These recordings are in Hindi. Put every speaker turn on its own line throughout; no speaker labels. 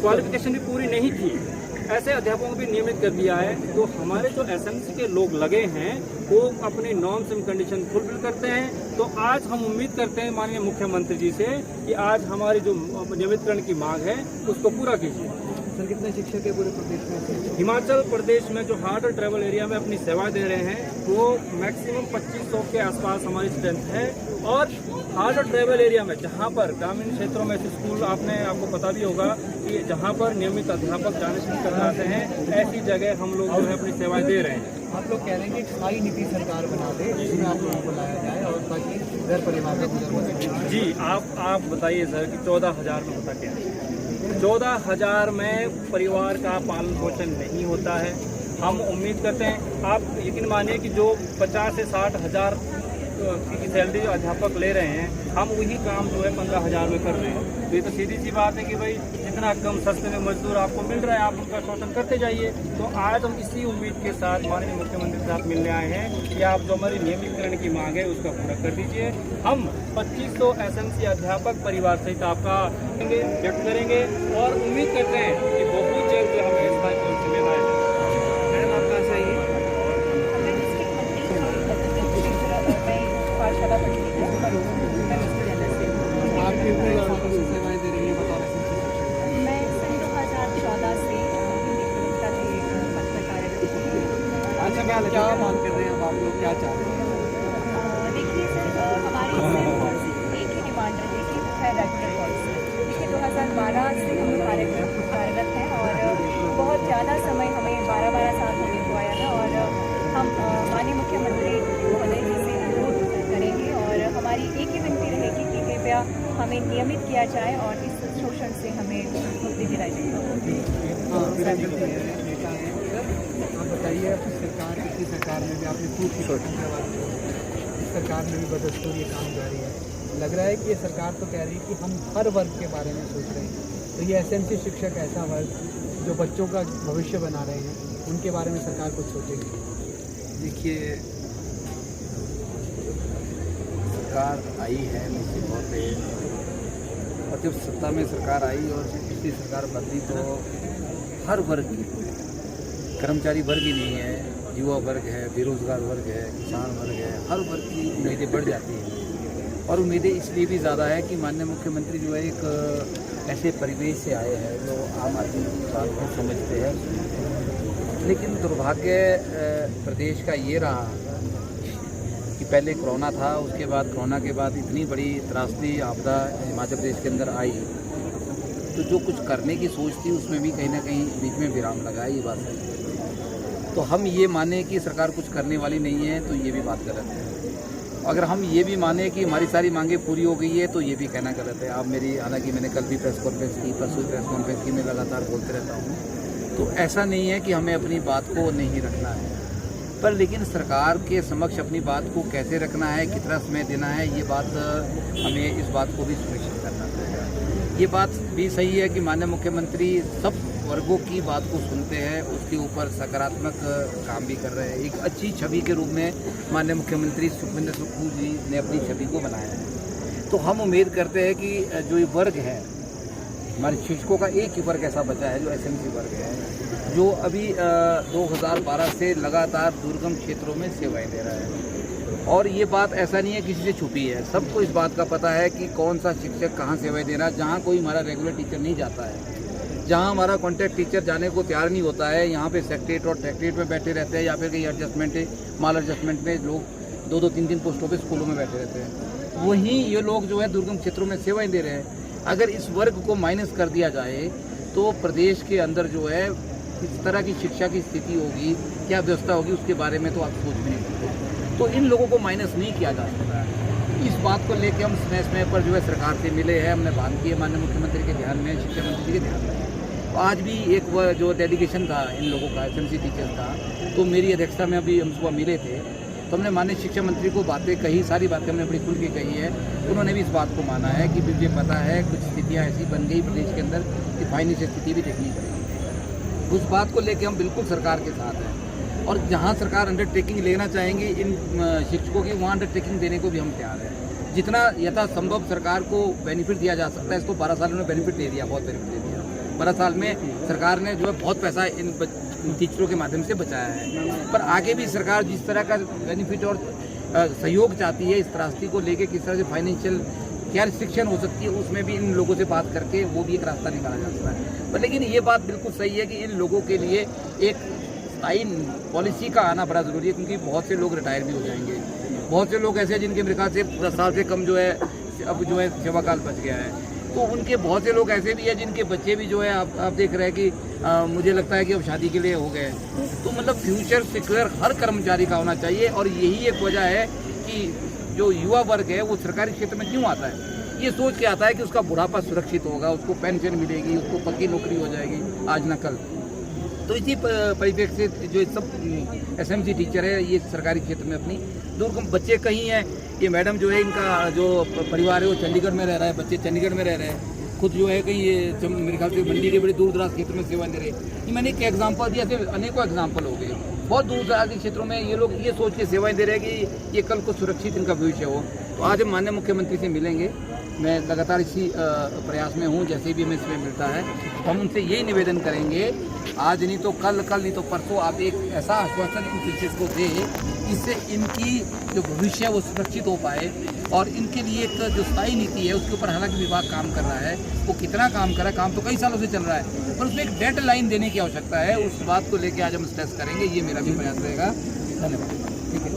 क्वालिफिकेशन भी पूरी नहीं थी, ऐसे अध्यापकों को भी नियमित कर दिया है। तो हमारे जो एसएमसी के लोग लगे हैं वो अपने नॉर्म्स एंड कंडीशन फुलफिल करते हैं। तो आज हम उम्मीद करते हैं माननीय मुख्यमंत्री जी से कि आज हमारी जो नियमितकरण की मांग है उसको पूरा कीजिए।
सर, कितने शिक्षक है पूरे प्रदेश में?
हिमाचल प्रदेश में जो हार्ड और ट्रैवल एरिया में अपनी सेवा दे रहे हैं वो मैक्सिमम 2500 के आसपास हमारी स्ट्रेंथ है। और हार्ड और ट्रैवल एरिया में जहाँ पर ग्रामीण क्षेत्रों में स्कूल आपको पता भी होगा कि जहाँ पर नियमित अध्यापक जाने से करना आते हैं, ऐसी जगह हम लोग जो है अपनी सेवाएं दे रहे हैं।
आप लोग कह रहे हैं कि स्थायी नीति सरकार बना दे जिसमें आप लोगों को लाया जाए और ताकि घर परिवार में गुजर।
जी आप बताइए सर कि 14,000 में होता क्या है? 14,000 में परिवार का पालन पोषण नहीं होता है। हम उम्मीद करते हैं, आप यकीन मानिए कि जो 50 से 60 हज़ार की सैलरी जो अध्यापक ले रहे हैं, हम वही काम जो है 15,000 में कर रहे हैं। तो ये तो सीधी सी बात है कि भाई जितना कम सस्ते में मजदूर आपको मिल रहा है आप उनका शोषण करते जाइए। तो आज हम इसी उम्मीद के साथ माननीय मुख्यमंत्री के साथ मिलने आए हैं कि आप जो हमारी नियमितकरण की मांग है उसका पूरा कर दीजिए। हम 2500 एसएमसी अध्यापक परिवार सहित आपका व्यक्त करेंगे और उम्मीद करते हैं कि बहुत जल्द हमें इस बात को मिलना है। मैडम आपका चाहिए
आपकी सेवाएं दे रही है, बता रहे हैं।
मैं सन 2014 से पद पर कार्यरत हूँ।
अच्छा, क्या मांग कर रहे हैं आप लोग, क्या चाह रहे हैं?
देखिए सर, हमारी सिर्फ एक ही डिमांड रही कि है रेगुलर पॉलिसी। देखिए 2012 से हम कार्यरत हैं और बहुत ज़्यादा समय हमें 12 साल होने को आया था और हम माननीय मुख्यमंत्री महोदय जी से अनुरोध करेंगे और हमारी एक ही विनती रहेगी कि कृपया हमें नियमित किया जाए और इस शोषण से हमें मुक्ति दिलाई जाए।
आप बताइए, सरकार पिछली सरकार में भी आपने खूब सरकार में भी बदस्तूरी काम जारी है। लग रहा है कि ये सरकार तो कह रही है कि हम हर वर्ग के बारे में सोच रहे हैं, तो ये एसएमसी शिक्षक ऐसा वर्ग जो बच्चों का भविष्य बना रहे हैं, उनके बारे में सरकार कुछ सोचेगी?
देखिए, सरकार आई है निश्चित तौर पे, और जब सत्ता में सरकार आई और पिछली सरकार बदली तो हर वर्ग की, कर्मचारी वर्ग ही नहीं है, युवा वर्ग है, बेरोजगार वर्ग है, किसान वर्ग है, हर वर्ग की उम्मीदें बढ़ जाती हैं। और उम्मीदें इसलिए भी ज़्यादा है कि माननीय मुख्यमंत्री जो है एक ऐसे परिवेश से आए हैं जो आम आदमी की बात को समझते हैं। लेकिन दुर्भाग्य प्रदेश का ये रहा कि पहले कोरोना था, उसके बाद कोरोना के बाद इतनी बड़ी त्रासदी आपदा हिमाचल प्रदेश के अंदर आई, तो जो कुछ करने की सोच थी उसमें भी कहीं ना कहीं बीच में विराम लगा, ये बात है। तो हम ये माने कि सरकार कुछ करने वाली नहीं है तो ये भी बात गलत है। अगर हम ये भी माने कि हमारी सारी मांगें पूरी हो गई है तो ये भी कहना गलत है। आप मेरी, हालांकि मैंने कल भी प्रेस कॉन्फ्रेंस की, परसों प्रेस कॉन्फ्रेंस की, मैं लगातार बोलते रहता हूँ, तो ऐसा नहीं है कि हमें अपनी बात को नहीं रखना है, पर लेकिन सरकार के समक्ष अपनी बात को कैसे रखना है, कितना समय देना है, ये बात हमें इस बात को भी सुनिश्चित करना पड़ेगा। ये बात भी सही है कि माननीय मुख्यमंत्री सब वर्गों की बात को सुनते हैं, उसके ऊपर सकारात्मक काम भी कर रहे हैं। एक अच्छी छवि के रूप में माननीय मुख्यमंत्री सुखविंदर सुक्खू जी ने अपनी छवि को बनाया है। तो हम उम्मीद करते हैं कि जो ये वर्ग है, हमारे शिक्षकों का एक ही वर्ग ऐसा बचा है जो एसएमसी वर्ग है, जो अभी 2012 से लगातार दुर्गम क्षेत्रों में सेवाएं दे रहा है। और ये बात ऐसा नहीं है किसी से छुपी है, सबको इस बात का पता है कि कौन सा शिक्षक कहाँ सेवाएं दे रहा है। जहाँ कोई हमारा रेगुलर टीचर नहीं जाता है, जहाँ हमारा कॉन्ट्रैक्ट टीचर जाने को तैयार नहीं होता है, यहाँ पे सेक्रेटरीट और ट्रैक्टरेट में बैठे रहते हैं, या फिर कहीं एडजस्टमेंट माल एडजस्टमेंट में लोग 2-2, 3-3 पोस्टों पे स्कूलों में बैठे रहते हैं। वहीं ये लोग जो है दुर्गम क्षेत्रों में सेवाएं दे रहे हैं। अगर इस वर्ग को माइनस कर दिया जाए तो प्रदेश के अंदर जो है किस तरह की शिक्षा की स्थिति होगी, क्या व्यवस्था होगी, उसके बारे में तो आप सोच भी नहीं सकते। तो इन लोगों को माइनस नहीं किया जा सकता है। इस बात को लेकर हम समय समय पर जो है सरकार से मिले हैं, हमने बात की है माननीय मुख्यमंत्री के ध्यान में, शिक्षा मंत्री के ध्यान में। आज भी एक जो डेलीगेशन था इन लोगों का, एसएमसी टीचर्स का, तो मेरी अध्यक्षता में अभी हम सुबह मिले थे, तो हमने माननीय शिक्षा मंत्री को बातें कही, सारी बातें हमने बड़ी खुल के कही है। उन्होंने भी इस बात को माना है कि मुझे पता है कुछ स्थितियाँ ऐसी बन गई प्रदेश के अंदर कि फाइनेंशियल स्थिति भी देखनी पड़ेगी। उस बात को लेकर हम बिल्कुल सरकार के साथ हैं, और जहाँ सरकार अंडरटेकिंग लेना चाहेंगी इन शिक्षकों की, वहाँ अंडरटेकिंग देने को भी हम तैयार हैं। जितना यथासंभव सरकार को बेनिफिट दिया जा सकता है, इसको 12 साल में बेनिफिट दे दिया, बहुत बेनिफिट दे दिया। 12 साल में सरकार ने जो है बहुत पैसा इन टीचरों के माध्यम से बचाया है। पर आगे भी सरकार जिस तरह का बेनिफिट और सहयोग चाहती है इस त्रासदी को लेके, किस तरह से फाइनेंशियल क्या रिस्ट्रिक्शन हो सकती है, उसमें भी इन लोगों से बात करके वो भी एक रास्ता निकाला जा सकता है। पर लेकिन ये बात बिल्कुल सही है कि इन लोगों के लिए एक स्थायी पॉलिसी का आना बड़ा ज़रूरी है, क्योंकि बहुत से लोग रिटायर भी हो जाएंगे। बहुत से लोग ऐसे हैं जिनके मेरे ख्याल से 10 साल से कम जो है अब जो है सेवा काल बच गया है। तो उनके बहुत से लोग ऐसे भी हैं जिनके बच्चे भी जो है आप देख रहे हैं कि मुझे लगता है कि अब शादी के लिए हो गए। तो मतलब फ्यूचर सिक्योर हर कर्मचारी का होना चाहिए, और यही एक वजह है कि जो युवा वर्ग है वो सरकारी क्षेत्र में क्यों आता है, ये सोच के आता है कि उसका बुढ़ापा सुरक्षित होगा, उसको पेंशन मिलेगी, उसको पक्की नौकरी हो जाएगी आज न कल। तो इसी परिप्रेक्ष्य से जो सब एसएमसी टीचर है ये सरकारी क्षेत्र में अपनी दूर बच्चे कहीं हैं, ये मैडम जो है इनका जो परिवार है वो चंडीगढ़ में रह रहा है, बच्चे चंडीगढ़ में रह रहे हैं, खुद जो है कि ये मेरे ख्याल से मंडी के बड़े दूर दराज क्षेत्र में सेवा दे रहे हैं। ये मैंने एक एग्जाम्पल दिया, ऐसे अनेकों एग्जाम्पल हो गए। बहुत दूर दराज के क्षेत्रों में ये लोग ये सोच के सेवाएं दे रहे हैं कि ये कल को सुरक्षित इनका भविष्य हो। तो आज हम माननीय मुख्यमंत्री से मिलेंगे, मैं लगातार इसी प्रयास में हूँ, जैसे भी हमें इसमें मिलता है हम उनसे यही निवेदन करेंगे, आज नहीं तो कल, कल नहीं तो परसों आप एक ऐसा आश्वासन इन टीचर्स को दें जिससे इनकी जो भविष्य है वो सुरक्षित हो पाए। और इनके लिए एक जो स्थायी नीति है उसके ऊपर हालांकि विभाग काम कर रहा है, वो कितना काम कर रहा है, काम तो कई सालों से चल रहा है, पर उसमें एक डेडलाइन देने की आवश्यकता है। उस बात को लेकर आज हम स्ट्रेस करेंगे, ये मेरा भी प्रयास रहेगा। धन्यवाद।
ठीक है,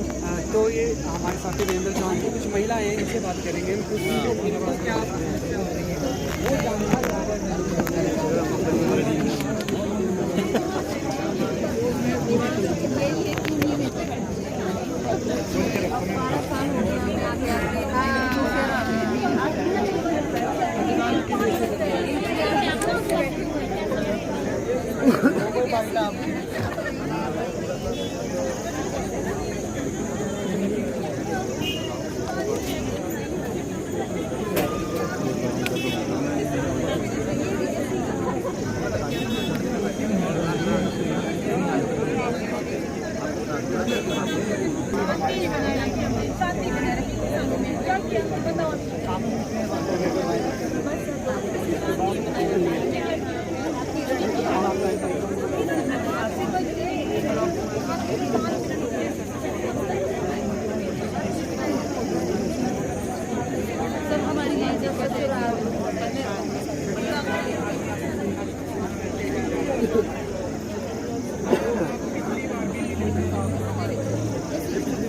तो ये हमारे साथी वीरेंद्र चौहान की कुछ महिला हैं, इनसे बात करेंगे।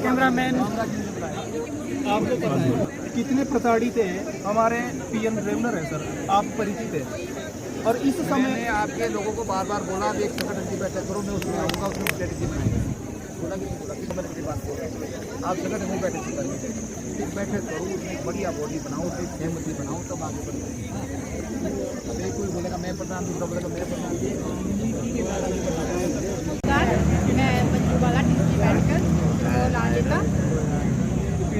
कैमरामैन, आपको पता है कितने प्रताड़ित हैं हमारे पीएम रेगुलर है सर, आप परिचित हैं। और इस समय
आपके लोगों को बार बार बोला एक संगठन की बैठक करो, मैं उसमें आऊँगा, उसमें स्ट्रेटेजी बनाएंगे। बोला कि नहीं बोला, किस बात की बात बोल, आप संगठन की बैठक करेंगे, फिर बैठक करो, उसमें बढ़िया बॉडी बनाओ, फिर सहमति बनाओ, तब आगे बढ़ेंगे। अब कोई बोलेगा मैं प्रधान, दूसरा बोलेगा मैं प्रधान, नीति के बारे में
मैं बंजूवाला टीसी बैठकर लालिता,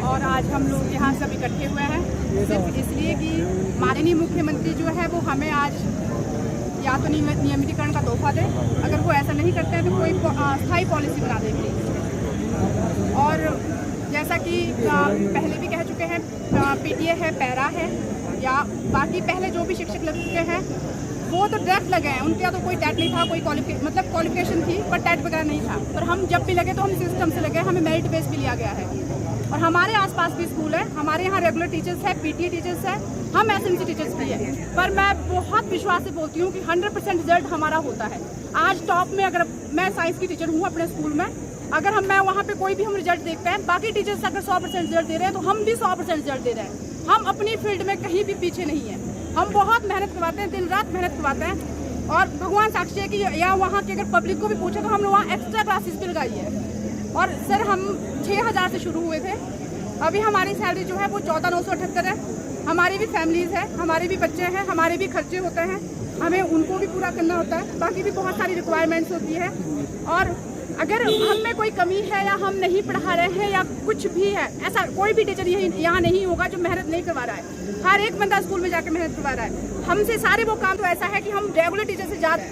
और आज हम लोग यहाँ सब इकट्ठे हुए हैं सिर्फ इसलिए कि माननीय मुख्यमंत्री जो है वो हमें आज या तो नियमितीकरण का तोहफा दे, अगर वो ऐसा नहीं करते हैं तो कोई स्थायी पॉलिसी बना देंगे। और जैसा कि पहले भी कह चुके हैं, पीटीए है, पैरा है, या बाकी पहले जो भी शिक्षक लग चुके हैं वो तो डायरेक्ट लगे हैं, उनका तो कोई टैट नहीं था, कोई क्वालिफिकेशन थी पर टैट वगैरह नहीं था। पर हम जब भी लगे तो हम सिस्टम से लगे, हमें मेरिट बेस भी लिया गया है। और हमारे आसपास भी स्कूल है, हमारे यहाँ रेगुलर टीचर्स है, पीटीए टीचर्स है, हम एसएमसी टीचर्स भी है। पर मैं बहुत विश्वास से बोलती हूँ कि 100% रिजल्ट हमारा होता है। आज टॉप में, अगर मैं साइंस की टीचर हूँ अपने स्कूल में, अगर मैं वहाँ पे कोई भी हम रिजल्ट देखते हैं, बाकी टीचर्स अगर 100% रिजल्ट दे रहे हैं तो हम भी 100% रिजल्ट दे रहे हैं। हम अपनी फील्ड में कहीं भी पीछे नहीं है, हम बहुत मेहनत करवाते हैं, दिन रात मेहनत करवाते हैं। और भगवान साक्षी है कि या वहाँ की अगर पब्लिक को भी पूछे तो हमने वहाँ एक्स्ट्रा क्लासेस भी लगाई है। और सर हम 6000 से शुरू हुए थे, अभी हमारी सैलरी जो है वो 14,978 है। हमारी भी फैमिलीज़ है, हमारे भी बच्चे हैं, हमारे भी खर्चे होते हैं, हमें उनको भी पूरा करना होता है, बाकी भी बहुत सारी रिक्वायरमेंट्स होती है। और अगर हम में कोई कमी है या हम नहीं पढ़ा रहे हैं या कुछ भी है, ऐसा कोई भी टीचर यहाँ नहीं होगा जो मेहनत नहीं करवा रहा है। हर एक बंदा स्कूल में जाके मेहनत करवा रहा है। हमसे सारे वो काम तो ऐसा है कि हम रेगुलर टीचर से ज़्यादा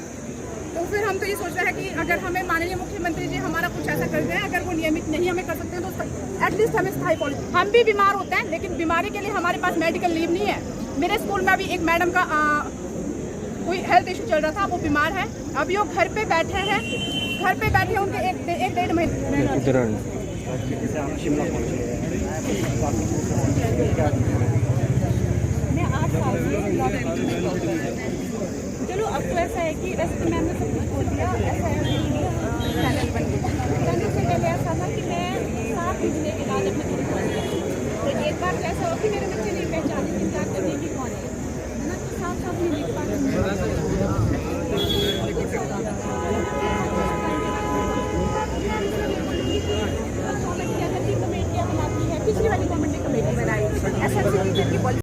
तो फिर हम तो ये सोच रहे हैं कि अगर हमें माननीय मुख्यमंत्री जी हमारा कुछ ऐसा कर दें, अगर वो नियमित नहीं हमें कर सकते हैं तो एटलीस्ट हमें स्थायी पॉलिसी। हम भी बीमार होते हैं, लेकिन बीमारी के लिए हमारे पास मेडिकल लीव नहीं है। मेरे स्कूल में अभी एक मैडम का कोई हेल्थ इशू चल रहा था, वो बीमार है, अभी वो घर पे बैठे हैं, उनके एक डेढ़ महीने।
मैं 8 साल से चलो अब तो ऐसा है कि वैसे तो मैंने सब कुछ बोल दिया, ऐसा है चैनल बन गया। चैनल से पहले ऐसा था कि मैं 7 महीने के बाद अपने तो एक बार ऐसा हो कि मेरे बच्चे